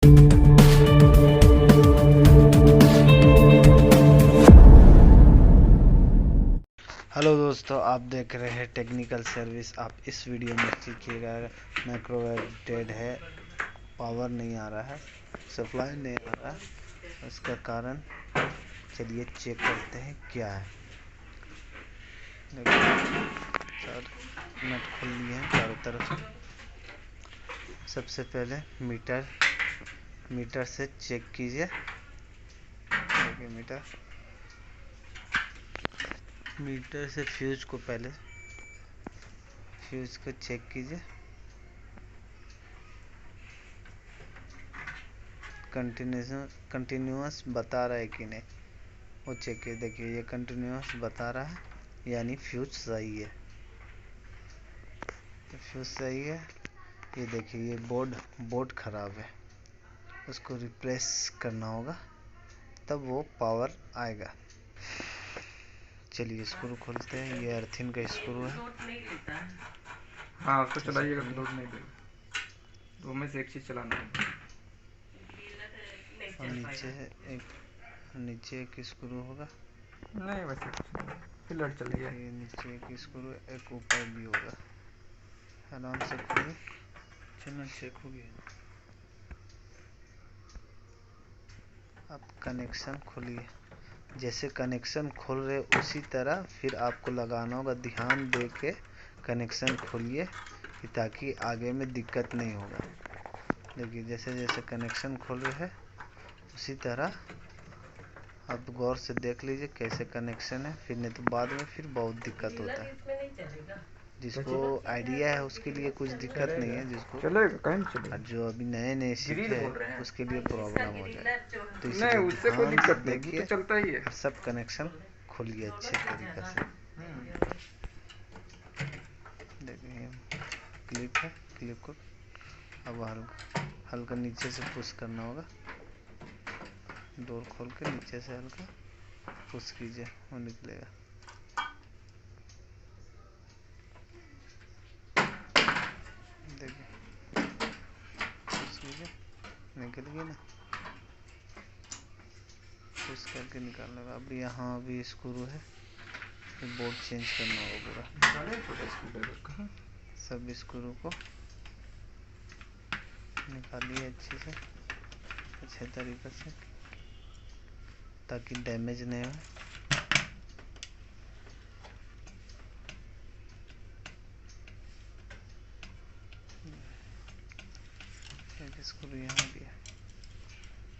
Hello दोस्तों, आप देख रहे हैं टेक्निकल सर्विस। आप इस वीडियो में सीखिएगा माइक्रोवेव डेड है, पावर नहीं आ रहा है, सप्लाई नहीं आ रहा है। उसका कारण चलिए चेक करते हैं क्या है। देखिए नट खोल लिए हैं चारों तरफ से। सबसे पहले मीटर से चेक कीजिए। देखिए मीटर से फ्यूज को चेक कीजिए। कंटिन्यूअस बता रहा है कि नहीं, वो चेक कीजिए। देखिए ये कंटिन्यूअस बता रहा है, यानी फ्यूज सही है। फ्यूज सही है। ये देखिए ये बोर्ड खराब है, उसको रिप्लेस करना होगा, तब वो पावर आएगा। चलिए स्क्रू खोलते हैं। ये अर्थिंग का स्क्रू है। हाँ उसको चलाइएगा तो लोड नहीं देगा। दो में से एक चीज़ चलाना है। और नीचे एक स्क्रू होगा। नहीं वैसे कुछ नहीं, फिलर चलिए। ये नीचे एक स्क्रू, एक ऊपर भी होगा। आराम से खोलिए। चलो चेक हो गया। आप कनेक्शन खोलिए। जैसे कनेक्शन खोल रहे उसी तरह फिर आपको लगाना होगा। ध्यान दे के कनेक्शन खोलिए ताकि आगे में दिक्कत नहीं होगा। देखिए जैसे जैसे कनेक्शन खोल रहे हैं उसी तरह आप गौर से देख लीजिए कैसे कनेक्शन है, फिर नहीं तो बाद में फिर बहुत दिक्कत होता है। जिसको आइडिया है उसके लिए कुछ दिक्कत नहीं है, जिसको चलेगा कहीं चलेगा। जो अभी नए सीखे हैं उसके लिए प्रॉब्लम हो जाए। तो नहीं इसलिए उससे कोई ध्यान से दिक्कत नहीं, वो देखिए तो चलता ही है। और सब कनेक्शन खोलिए अच्छे तरीके से। देखिए क्लिप को अब हल्का नीचे से पुश करना होगा। डोर खोल के नीचे से हल्का पुश कीजिए, वो निकलेगा। देखिए पुश कीजिए, निकल गई ना। पुश करके निकालने का। अब यहाँ भी स्क्रू है, बोर्ड चेंज करना होगा पूरा। सब स्क्रू को निकालिए अच्छे तरीके से ताकि डैमेज नहीं हो। एक स्क्रू यहाँ भी है,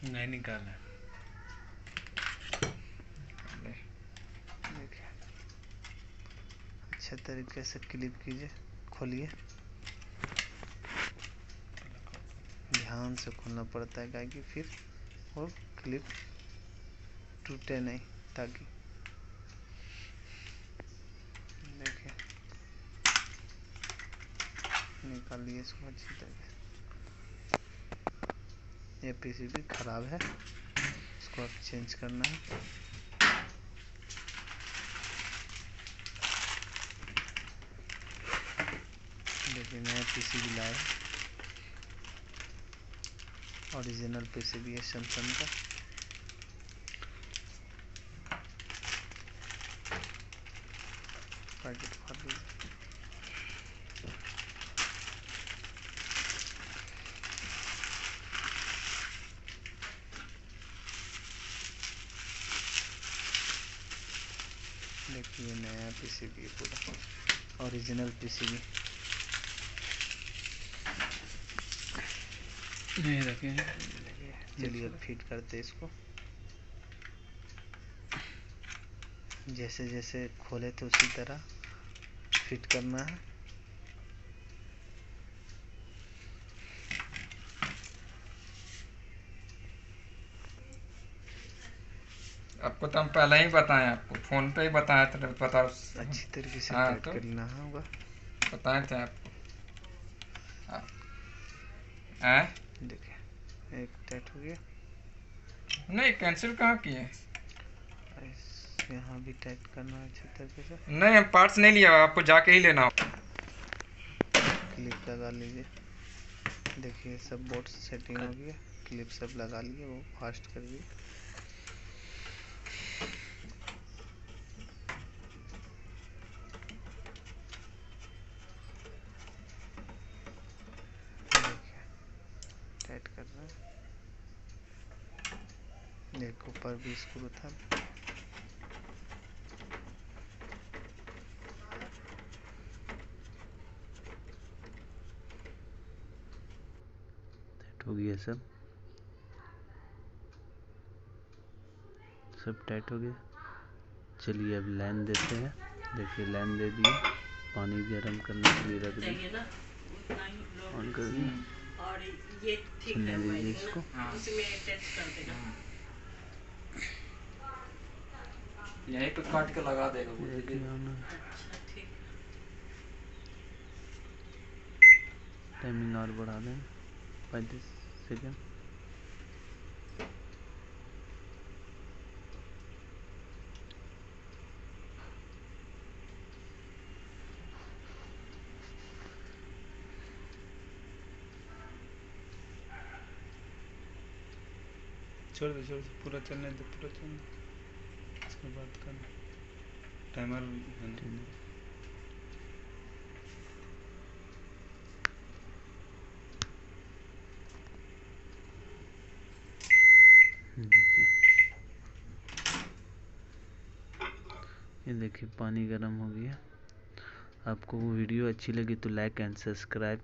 नहीं निकालना। देखिए अच्छे तरीके से क्लिप कीजिए, खोलिए। ध्यान से खोलना पड़ता है क्योंकि फिर वो क्लिप टूटे नहीं। ताकि देखिए निकालिए इसको अच्छी तरह। ये पीसीबी खराब है, इसको अब चेंज करना है। देखिए नया पीसीबी लाए, ओरिजिनल पीसीबी है सैमसंग का। पैकेट फाड़ दीजिए। देखिए नया पीसीबी है, पूरा ओरिजिनल पीसीबी। नहीं रखे हैं। चलिए अब फिट करते इसको। जैसे जैसे खोले थे उसी तरह फिट करना है। आपको तो हम पहले ही बताएं, आपको फ़ोन पे ही बताया था, पता अच्छी तरीके से हाँ टाइट तो करना होगा। बताए थे आपको। देखिए एक टाइट हो गया। नहीं कैंसिल कहाँ किए। यहाँ भी टाइट करना है अच्छी तरीके से। नहीं हम पार्ट्स नहीं लिया, आपको जाके ही लेना होगा। क्लिप लगा लीजिए। देखिए सब बोर्ड सेटिंग हो गया। क्लिप सब लगा लिए, वो फास्ट करिए। देखिए टाइट कर रहा है, एक ऊपर भी स्क्रू था। टाइट हो गया, सब टाइट हो गया। चलिए अब लाइन देते हैं। देखिए लाइन दे दिए, पानी गर्म करने के लिए रख दिए, ऑन कर दिए। और ये ठीक है, चलने दीजिए इसको। उसमें अटैच कर देना। यहीं पे काट के लगा देगा वो। अच्छा ठीक है। टाइमिंग और बढ़ा दें 35 सेकेंड। छोड़ दे पूरा चलने दे, पूरा चलने दे, इसके बाद करना टाइमर है ना। देखिए ये देखिए पानी गर्म हो गया। आपको वो वीडियो अच्छी लगी तो लाइक एंड सब्सक्राइब